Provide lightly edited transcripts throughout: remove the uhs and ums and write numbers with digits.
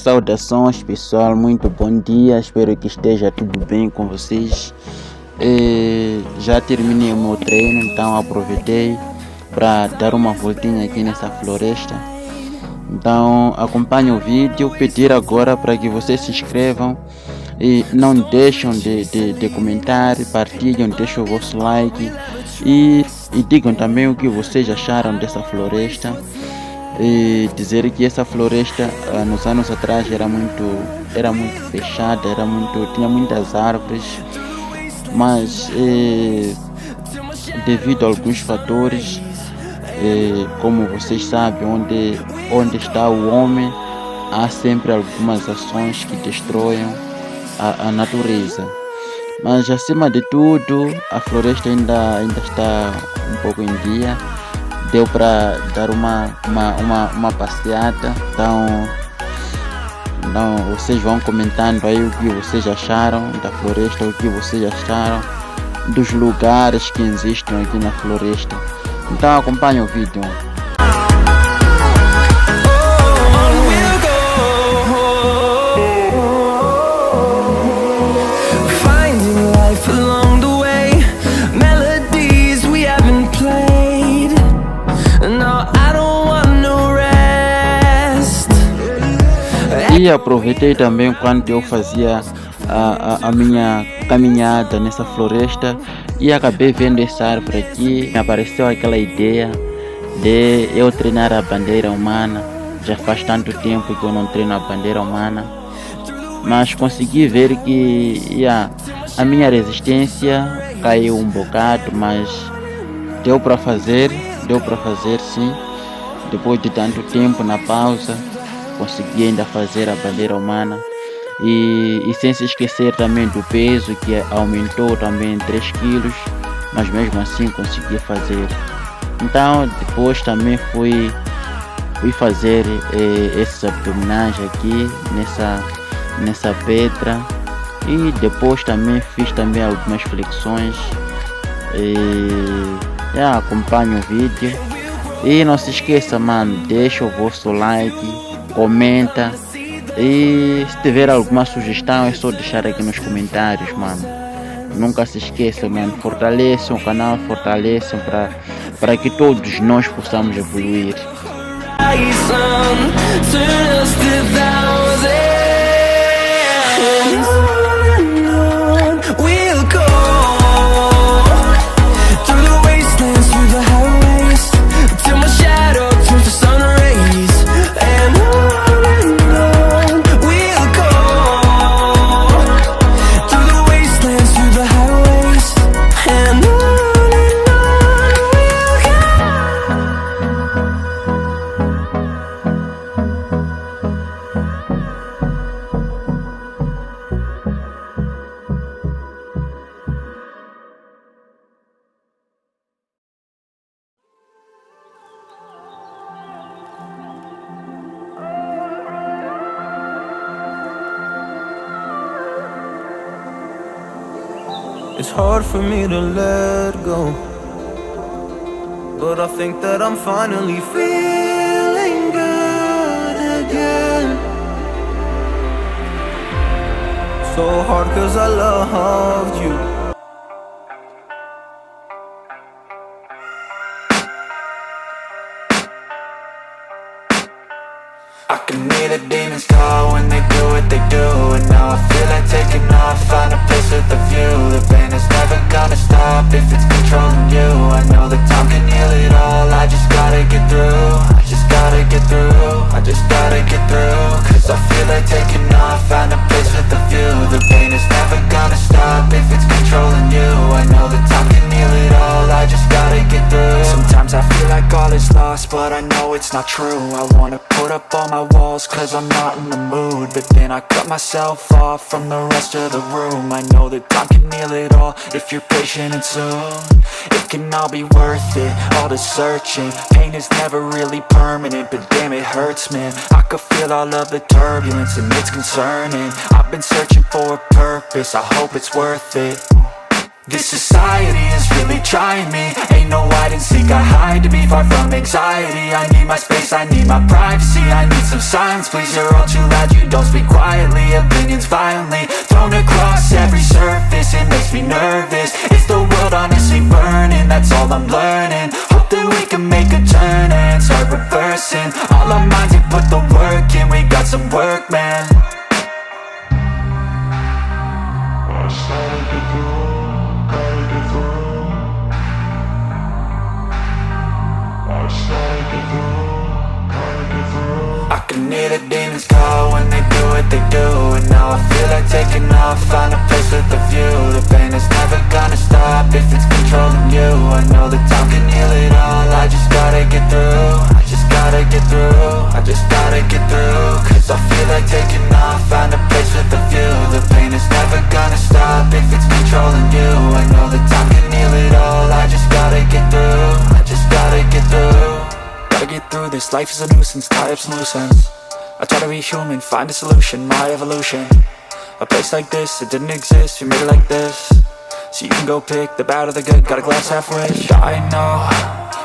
Saudações pessoal, muito bom dia, espero que esteja tudo bem com vocês. Já terminei o meu treino, então aproveitei para dar uma voltinha aqui nessa floresta. Então acompanhe o vídeo, pedir agora para que vocês se inscrevam e não deixem de comentar, partilhem, deixem o vosso like e digam também o que vocês acharam dessa floresta. E dizer que essa floresta nos anos atrás era muito fechada, tinha muitas árvores, mas devido a alguns fatores, como vocês sabem, onde está o homem, há sempre algumas ações que destroem a natureza. Mas acima de tudo, a floresta ainda está um pouco em dia. Deu para dar uma passeada, então vocês vão comentando aí o que vocês acharam da floresta, o que vocês acharam dos lugares que existem aqui na floresta. Então acompanhe o vídeo. E aproveitei também quando eu fazia a minha caminhada nessa floresta e acabei vendo essa árvore aqui. Me apareceu aquela ideia de eu treinar a bandeira humana. Já faz tanto tempo que eu não treino a bandeira humana, mas consegui ver que a minha resistência caiu um bocado, mas deu para fazer sim. Depois de tanto tempo na pausa, consegui ainda fazer a bandeira humana e sem se esquecer também do peso, que aumentou também 3 quilos, mas mesmo assim consegui fazer. Então depois também fui fazer esses abdominais aqui nessa pedra, e depois também fiz também algumas flexões. Acompanhe o vídeo e não se esqueça, mano, deixa o vosso like, comenta, e se tiver alguma sugestão é só deixar aqui nos comentários, mano. Nunca se esqueça, mano, fortaleçam o canal, fortaleçam para que todos nós possamos evoluir. It's hard for me to let go, but I think that I'm finally feeling good again. So hard 'cause I loved you. I can hear the demons call when they do what they do, and now I feel like taking off, find a place with a view. The pain is never gonna stop if it's controlling you. I know that time can heal it all, I just gotta get through. I just gotta get through, I just gotta get through. Cause I feel like taking off, find a place with a view. The pain is never gonna stop if it's controlling you. I know that time can heal it all, I just gotta get through. Sometimes I feel like all is lost, but I know it's not true. I wanna put up all my walls cause I'm not in the mood, but then I cut myself off from the rest of the room. I know that time can heal it all if you're patient, and soon it can all be worth it, all the searching. Pain is never really permanent, but damn it hurts, man. I could feel all of the turbulence and it's concerning. I've been searching for a purpose, I hope it's worth it. This society is really trying me. Ain't no hiding hide and seek, I hide to be far from anxiety. I need my space, I need my privacy, I need some silence, please. You're all too loud, you don't speak quietly. Opinions violently thrown across every surface, it makes me nervous. Is the world honestly burning? That's all I'm learning. Hope that we can make a turn and start reversing. All our minds, we put the work in, we got some work, man. I can hear the demons call when they do what they do. And now I feel like taking off, find a place with a view. The pain is never gonna stop if it's controlling you. I know that time can heal it all, I just gotta get through. I just gotta get through, I just gotta get through. Cause I feel like taking off, find a place with a view. The pain is never gonna stop if it's controlling you. I know that time can heal it all, I just gotta get through. I just gotta get through. Gotta get through this, life is a nuisance, tie up some loose ends. I try to be human, find a solution, my evolution. A place like this, it didn't exist, we made it like this. So you can go pick the bad or the good, got a glass halfway. I know,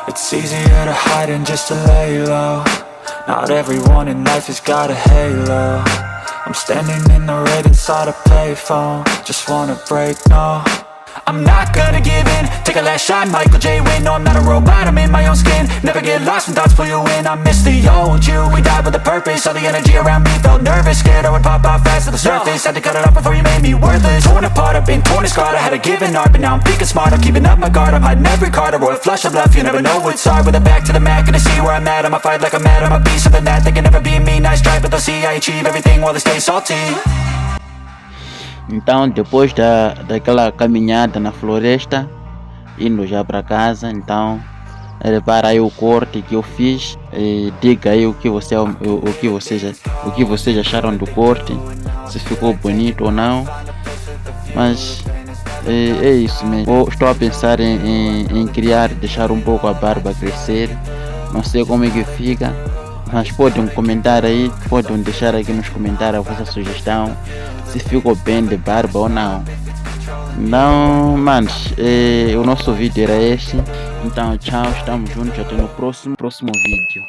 it's easier to hide than just to lay low. Not everyone in life has got a halo. I'm standing in the red inside a payphone, just wanna break, no. I'm not gonna give in, take a last shot, Michael J. Win. No, I'm not a robot, I'm in my own skin. Never get lost when thoughts pull you in. I miss the old you, we died with a purpose. All the energy around me felt nervous, scared I would pop off fast to the surface. Had to cut it off before you made me worthless. Torn apart, I've been torn and scarred. I had a given art, but now I'm thinking smart. I'm keeping up my guard, I'm hiding every card. A royal flush of love, you never know what's hard. With a back to the mat, gonna see where I'm at. I'ma fight like I'm mad, I'm a beast of the net. They can never be me, nice try, but they'll see I achieve everything while they stay salty. Então, depois daquela caminhada na floresta, indo já para casa, então repara aí o corte que eu fiz, e diga aí o que vocês acharam do corte, se ficou bonito ou não. Mas é isso mesmo. Estou a pensar em criar, deixar um pouco a barba crescer. Não sei como é que fica, mas podem comentar aí, podem deixar aqui nos comentários a vossa sugestão, se ficou bem de barba ou não. Então, manos, o nosso vídeo era este. Então, tchau, estamos juntos, até no próximo vídeo.